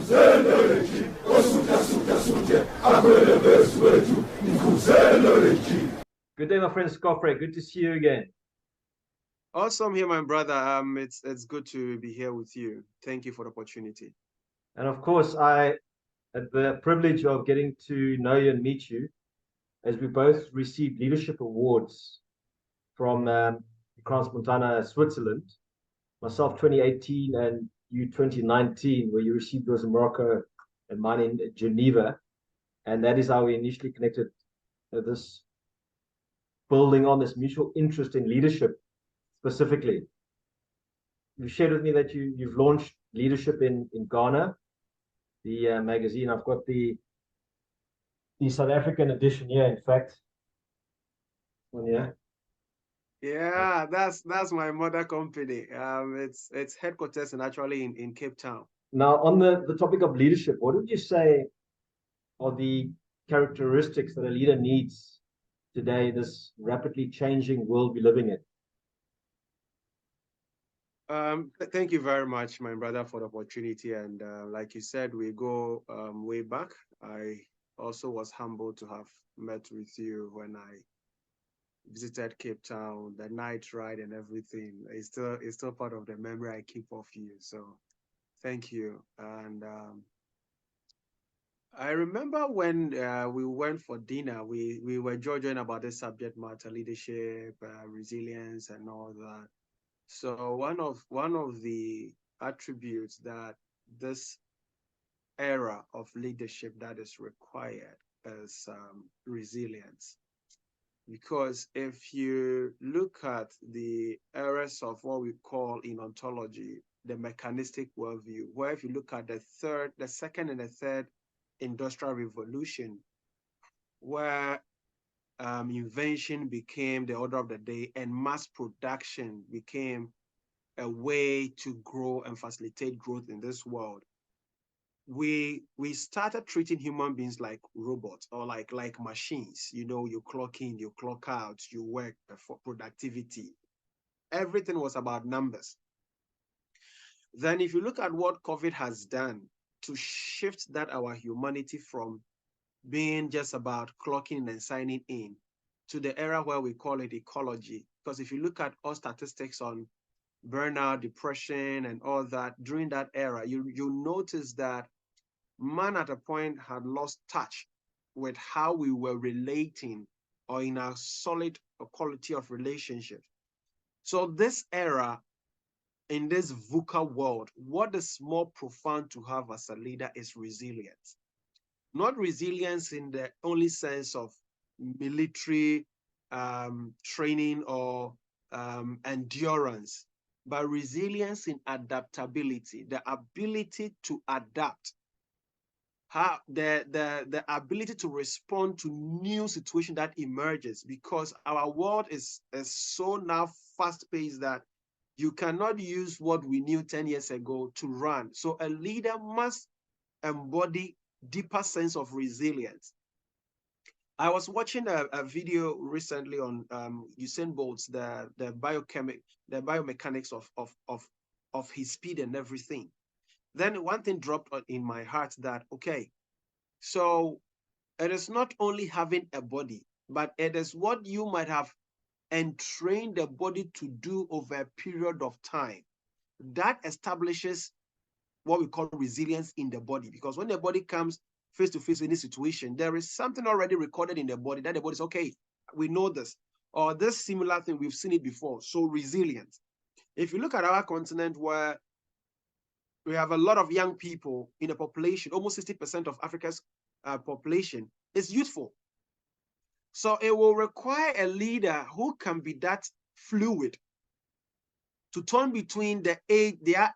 Good day, my friend Scofray. Good to see you again. Awesome here, my brother. It's good to be here with you. Thank you for the opportunity. And of course, I had the privilege of getting to know you and meet you as we both received leadership awards from Montana, Switzerland. Myself 2018 and you 2019, where you received yours in Morocco and mine in Geneva. And that is how we initially connected this building on this mutual interest in leadership specifically. You shared with me that you've launched leadership in Ghana, the magazine. I've got the South African edition here, in fact. Yeah, that's my mother company. It's headquarters actually in Cape Town. Now, on the topic of leadership, what would you say are the characteristics that a leader needs today, this rapidly changing world we're living in? Thank you very much, my brother, for the opportunity. And like you said, we go way back. I also was humbled to have met with you when I visited Cape Town, the night ride and everything. It's still part of the memory I keep of you. So thank you. And I remember when we went for dinner, we were joking about the subject matter, leadership, resilience, and all that. So one of the attributes that this era of leadership that is required is resilience. Because if you look at the eras of what we call in ontology, the mechanistic worldview, where if you look at the second and the third industrial revolution, where invention became the order of the day and mass production became a way to grow and facilitate growth in this world, we started treating human beings like robots or like machines. You know, you clock in, you clock out, you work for productivity. Everything was about numbers. Then if you look at what COVID has done to shift that our humanity from being just about clocking and signing in to the era where we call it ecology. Because if you look at all statistics on burnout, depression, and all that during that era, you notice that man at a point had lost touch with how we were relating or in a solid quality of relationship. So this era, in this VUCA world, what is more profound to have as a leader is resilience. Not resilience in the only sense of military training or endurance, but resilience in adaptability, the ability to adapt, the ability to respond to new situation that emerges, because our world is so now fast-paced that you cannot use what we knew 10 years ago to run. So a leader must embody deeper sense of resilience. I was watching a video recently on Usain Bolt's the biomechanics of his speed and everything. Then one thing dropped in my heart that, okay, so it is not only having a body, but it is what you might have entrained the body to do over a period of time that establishes what we call resilience in the body. Because when the body comes face to face with any situation, there is something already recorded in the body that the body is, okay, we know this, or this similar thing, we've seen it before. So resilience. If you look at our continent, where we have a lot of young people in a population, almost 60% of Africa's population is youthful. So it will require a leader who can be that fluid to turn between their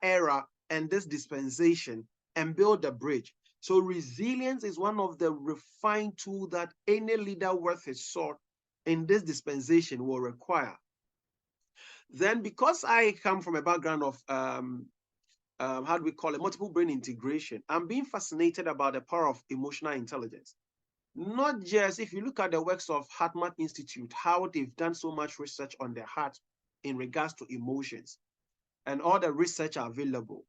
era and this dispensation and build a bridge. So resilience is one of the refined tools that any leader worth his salt in this dispensation will require. Then, because I come from a background of how do we call it, multiple brain integration, I'm being fascinated about the power of emotional intelligence. Not just, if you look at the works of NeuroCoach Institute, how they've done so much research on the heart in regards to emotions, and all the research are available.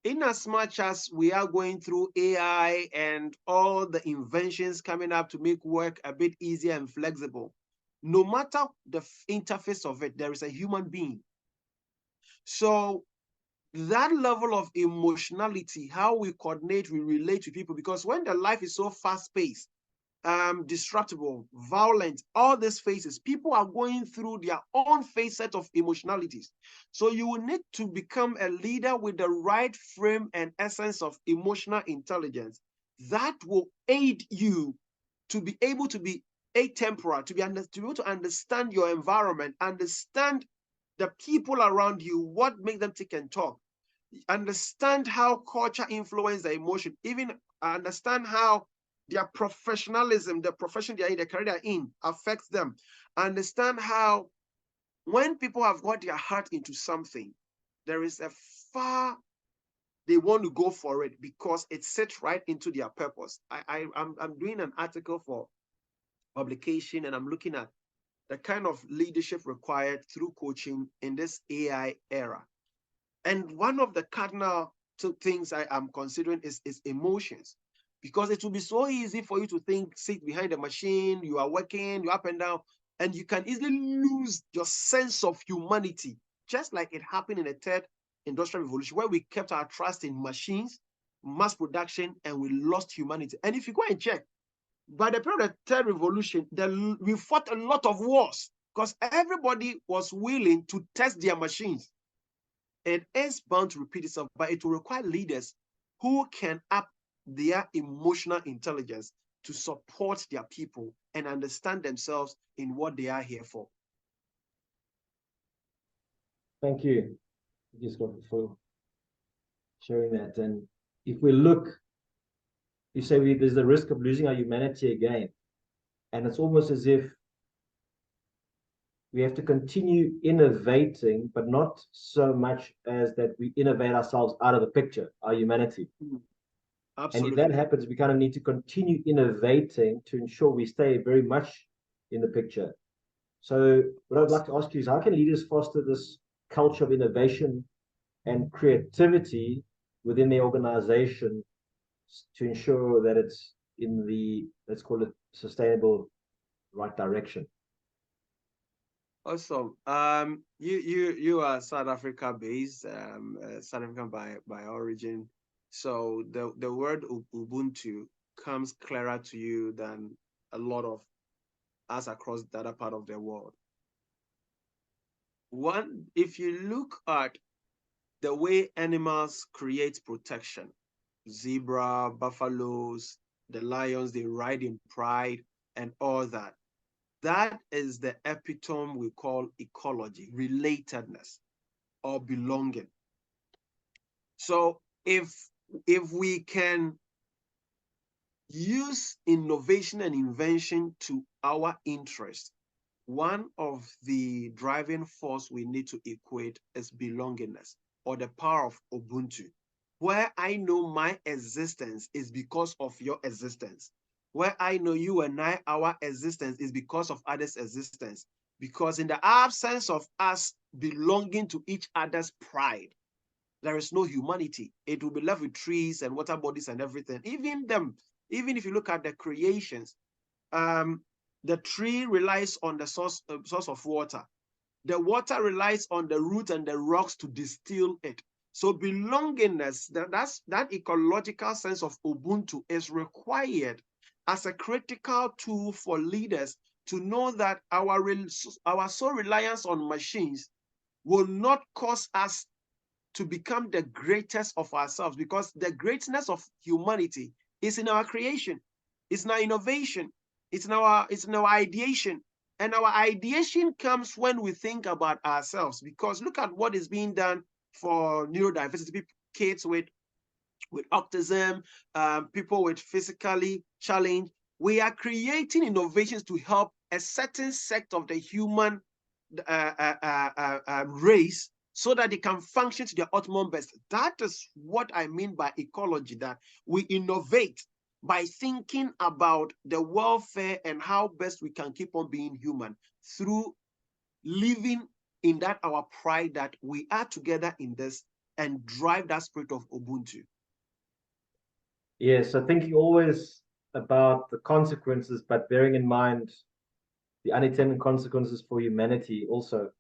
in as much as we are going through AI and all the inventions coming up to make work a bit easier and flexible, no matter the interface of it, there is a human being. So that level of emotionality, how we coordinate, we relate to people, because when the life is so fast-paced, disruptible, violent, all these phases, people are going through their own phase set of emotionalities. So you will need to become a leader with the right frame and essence of emotional intelligence that will aid you to be able to be atemporal, to be able to understand your environment, understand the people around you, what makes them tick and talk, understand how culture influences the emotion, even understand how their professionalism, the profession they are in, the career they're in, affects them. Understand how when people have got their heart into something, there is a far they want to go for it because it sits right into their purpose. I'm doing an article for publication, and I'm looking at the kind of leadership required through coaching in this AI era. And one of the cardinal things I am considering is emotions, because it will be so easy for you to sit behind a machine, you are working, you're up and down, and you can easily lose your sense of humanity, just like it happened in the third industrial revolution, where we kept our trust in machines, mass production, and we lost humanity. And if you go and check, by the period of the third revolution, we fought a lot of wars because everybody was willing to test their machines. It is bound to repeat itself, but it will require leaders who can up their emotional intelligence to support their people and understand themselves in what they are here for. Thank you, Scofray, for sharing that. And if we look, you say there's the risk of losing our humanity again. And it's almost as if we have to continue innovating, but not so much as that we innovate ourselves out of the picture, our humanity. Absolutely. And if that happens, we kind of need to continue innovating to ensure we stay very much in the picture. So what I'd like to ask you is, how can leaders foster this culture of innovation and creativity within the organization to ensure that it's in the, let's call it, sustainable, right direction? Awesome. You are South Africa based, South African by origin. So the word Ubuntu comes clearer to you than a lot of us across the other part of the world. One, if you look at the way animals create protection, zebra, buffaloes, the lions, they ride in pride and all that. That is the epitome we call ecology, relatedness or belonging. So if we can use innovation and invention to our interest, one of the driving force we need to equate is belongingness, or the power of Ubuntu, where I know my existence is because of your existence, where I know you and I, our existence is because of others' existence, because in the absence of us belonging to each other's pride, there is no humanity. It will be left with trees and water bodies and everything. Even if you look at the creations, the tree relies on the source of water. The water relies on the root and the rocks to distill it. So belongingness, that ecological sense of Ubuntu is required as a critical tool for leaders to know that our sole reliance on machines will not cause us to become the greatest of ourselves, because the greatness of humanity is in our creation, it's in our innovation, it's in our ideation. And our ideation comes when we think about ourselves, because look at what is being done for neurodiversity, kids with autism, people with physically challenged. We are creating innovations to help a certain sect of the human race so that they can function to their optimum best. That is what I mean by ecology, that we innovate by thinking about the welfare and how best we can keep on being human through living in that our pride that we are together in this and drive that spirit of Ubuntu? Yes, so thinking always about the consequences, but bearing in mind the unintended consequences for humanity also.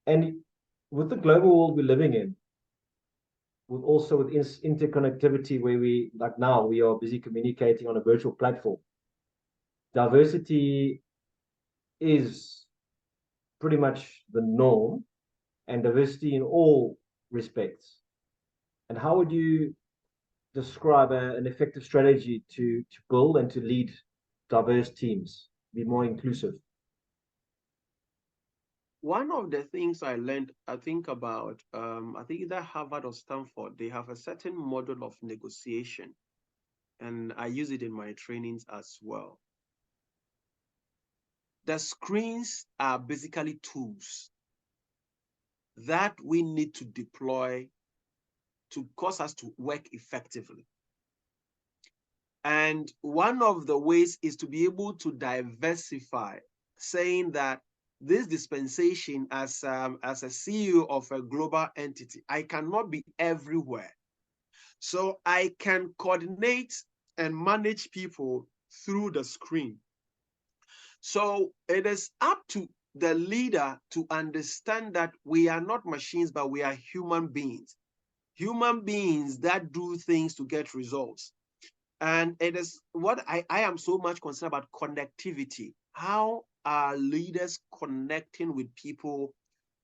And with the global world we're living in, with interconnectivity, where we, like now, we are busy communicating on a virtual platform. Diversity is pretty much the norm, and diversity in all respects. And how would you describe an effective strategy to build and to lead diverse teams, be more inclusive? One of the things I learned, I think either Harvard or Stanford, they have a certain model of negotiation, and I use it in my trainings as well. The screens are basically tools that we need to deploy to cause us to work effectively. And one of the ways is to be able to diversify, saying that this dispensation as a CEO of a global entity, I cannot be everywhere. So I can coordinate and manage people through the screen. So it is up to the leader to understand that we are not machines, but we are human beings. Human beings that do things to get results. And it is what I am so much concerned about: connectivity. How are leaders connecting with people,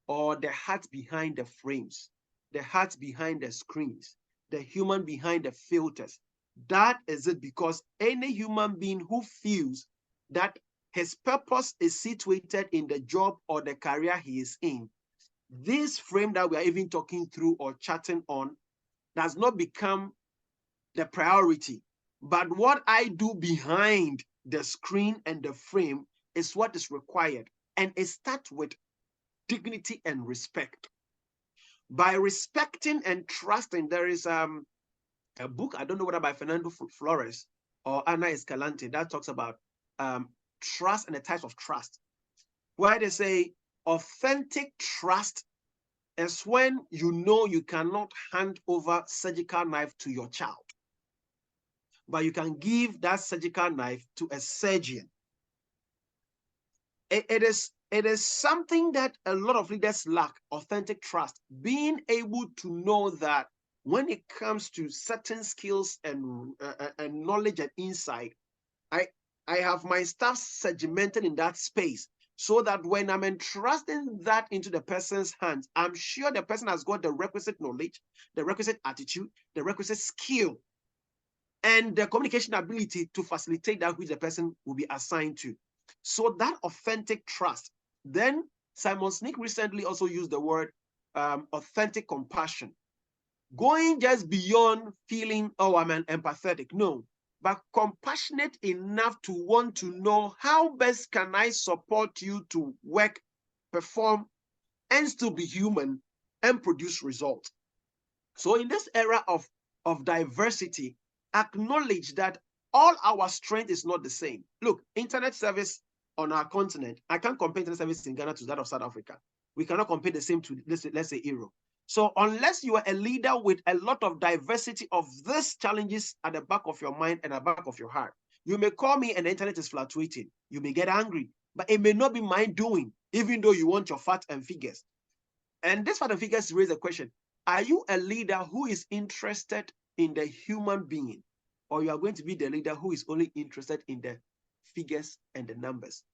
or the heart behind the frames, the heart behind the screens, the human behind the filters? That is it, because any human being who feels that his purpose is situated in the job or the career he is in, this frame that we are even talking through or chatting on does not become the priority. But what I do behind the screen and the frame is what is required. And it starts with dignity and respect. By respecting and trusting, there is a book, I don't know whether by Fernando Flores or Ana Escalante, that talks about trust and the types of trust, where they say authentic trust is when you know you cannot hand over surgical knife to your child, but you can give that surgical knife to a surgeon. It is something that a lot of leaders lack: authentic trust, being able to know that when it comes to certain skills and knowledge and insight, I have my staff segmented in that space, so that when I'm entrusting that into the person's hands, I'm sure the person has got the requisite knowledge, the requisite attitude, the requisite skill, and the communication ability to facilitate that which the person will be assigned to. So that authentic trust. Then Simon Sinek recently also used the word authentic compassion, going just beyond feeling, oh, I'm an empathetic. No, but compassionate enough to want to know how best can I support you to work, perform, and still be human and produce results. So in this era of diversity, acknowledge that all our strength is not the same. Look, internet service on our continent, I can't compare internet service in Ghana to that of South Africa. We cannot compare the same to, let's say Europe. So unless you are a leader with a lot of diversity of these challenges at the back of your mind and at the back of your heart, you may call me and the internet is fluctuating. You may get angry, but it may not be my doing, even though you want your facts and figures. And this facts and figures raise a question: are you a leader who is interested in the human being, or you are going to be the leader who is only interested in the figures and the numbers?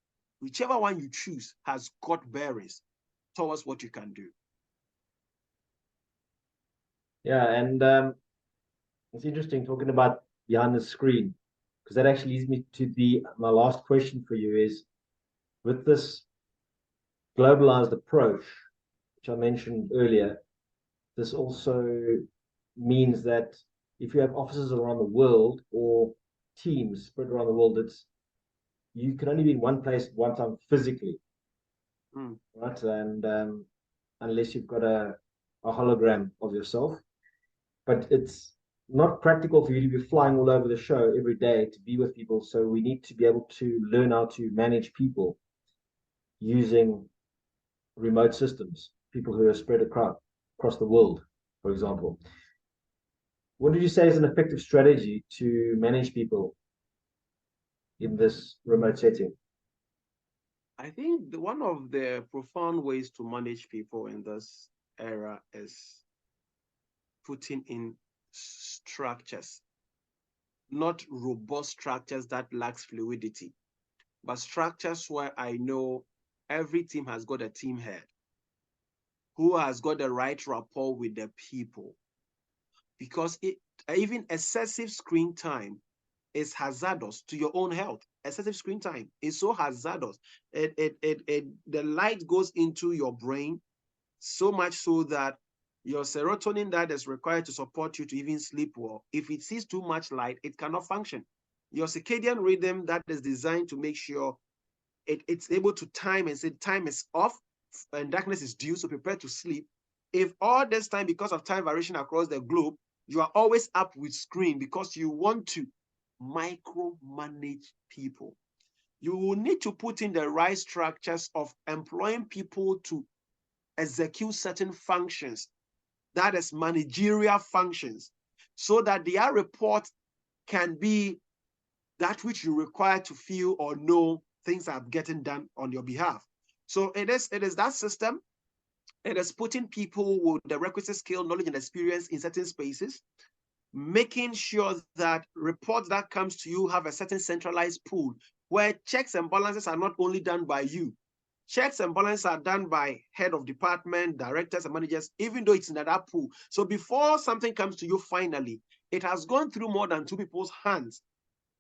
Whichever one you choose has got bearings towards what you can do. Yeah, and it's interesting talking about behind the screen, because that actually leads me to my last question for you is, with this globalized approach, which I mentioned earlier, this also means that if you have offices around the world or teams spread around the world, you can only be in one place at one time physically, right? And unless you've got a hologram of yourself, but it's not practical for you to be flying all over the show every day to be with people. So we need to be able to learn how to manage people using remote systems, people who are spread across. across the world, for example. What did you say is an effective strategy to manage people in this remote setting? I think one of the profound ways to manage people in this era is putting in structures, not robust structures that lacks fluidity, but structures where I know every team has got a team head who has got the right rapport with the people. Because even excessive screen time is hazardous to your own health. Excessive screen time is so hazardous. The light goes into your brain so much so that your serotonin that is required to support you to even sleep well, if it sees too much light, it cannot function. Your circadian rhythm that is designed to make sure it's able to time and say time is off and darkness is due, so prepare to sleep. If all this time, because of time variation across the globe, you are always up with screen because you want to micromanage people, you will need to put in the right structures of employing people to execute certain functions, that is managerial functions, so that their report can be that which you require to feel or know things are getting done on your behalf. So it is that system. It is putting people with the requisite skill, knowledge, and experience in certain spaces, making sure that reports that comes to you have a certain centralized pool where checks and balances are not only done by you. Checks and balances are done by head of department, directors, and managers, even though it's in that pool. So before something comes to you finally, it has gone through more than two people's hands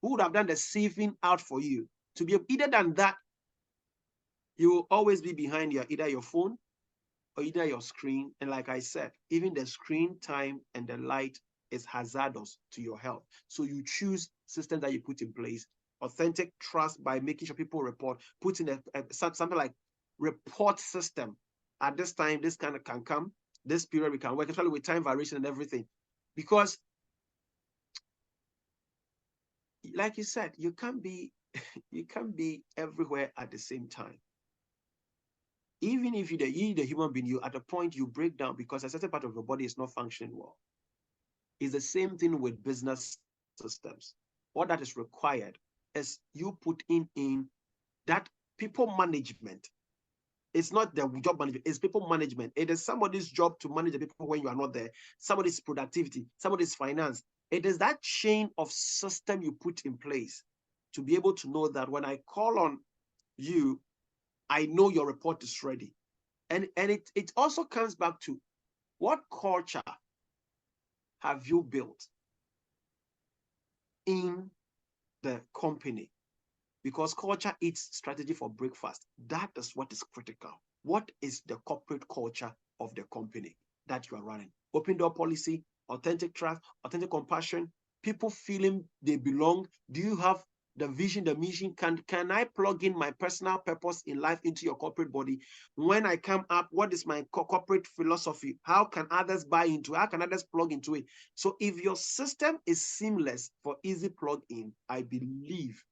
who would have done the sieving out for you. To be either than that, you will always be behind either your phone or either your screen. And like I said, even the screen time and the light is hazardous to your health. So you choose systems that you put in place. Authentic trust by making sure people report, put in something like report system. At this time, this kind of can come. This period we can work, especially with time variation and everything. Because like you said, you can't be everywhere at the same time. Even if you're the human being, you at a point you break down because a certain part of your body is not functioning well. It's the same thing with business systems. What that is required is you put in that people management. It's not the job management, it's people management. It is somebody's job to manage the people when you are not there. Somebody's productivity, somebody's finance. It is that chain of system you put in place to be able to know that when I call on you, I know your report is ready. And it also comes back to what culture have you built in the company? Because culture eats strategy for breakfast. That is what is critical. What is the corporate culture of the company that you are running? Open door policy, authentic trust, authentic compassion, people feeling they belong. Do you have the vision, the mission? Can I plug in my personal purpose in life into your corporate body? When I come up, what is my corporate philosophy? How can others buy into it? How can others plug into it? So if your system is seamless for easy plug in, I believe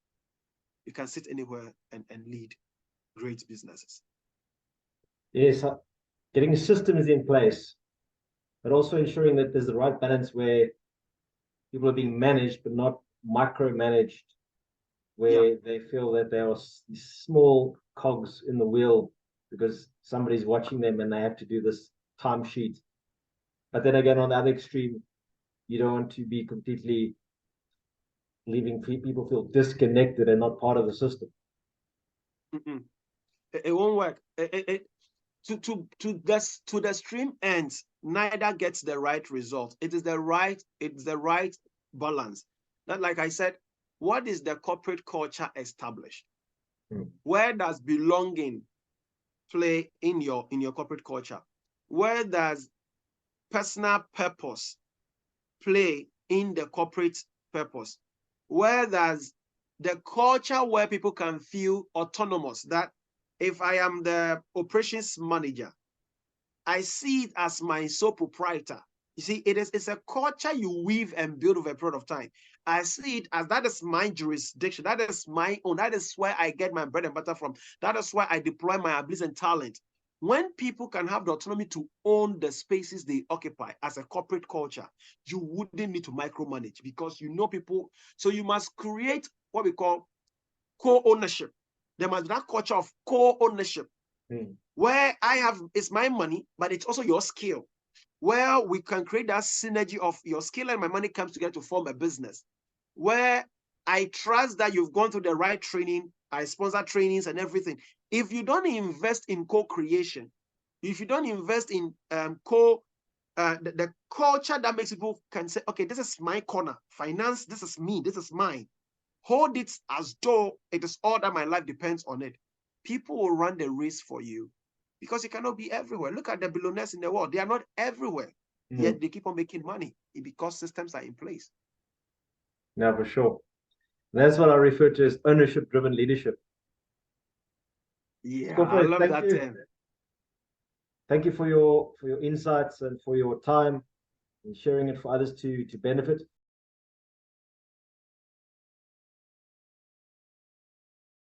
you can sit anywhere and lead great businesses. Yes, getting systems in place, but also ensuring that there's the right balance where people are being managed but not micromanaged, where they feel that they are small cogs in the wheel because somebody's watching them and they have to do this timesheet. But then again, on the other extreme, you don't want to be completely leaving people feel disconnected and not part of the system. It won't work. To the extreme ends, neither gets the right result. It's the right balance. That, like I said, what is the corporate culture established? Where does belonging play in your corporate culture? Where does personal purpose play in the corporate purpose? Where does the culture where people can feel autonomous, that if I am the operations manager, I see it as my sole proprietor. You see, it's a culture you weave and build over a period of time. I see it as that is my jurisdiction. That is my own. That is where I get my bread and butter from. That is where I deploy my abilities and talent. When people can have the autonomy to own the spaces they occupy as a corporate culture, you wouldn't need to micromanage because you know people. So you must create what we call co-ownership. There must be that culture of co-ownership where it's my money, but it's also your skill, where we can create that synergy of your skill and my money comes together to form a business, where I trust that you've gone through the right training, I sponsor trainings and everything. If you don't invest in co-creation, if you don't invest in the culture that makes people can say, okay, this is my corner, finance, this is me, this is mine. Hold it as though it is all that my life depends on it. People will run the race for you because you cannot be everywhere. Look at the billionaires in the world. They are not everywhere, yet they keep on making money because systems are in place. Yeah, for sure. That's what I refer to as ownership-driven leadership. Yeah, Scofray, I love that term. Thank you for your insights and for your time and sharing it for others to benefit.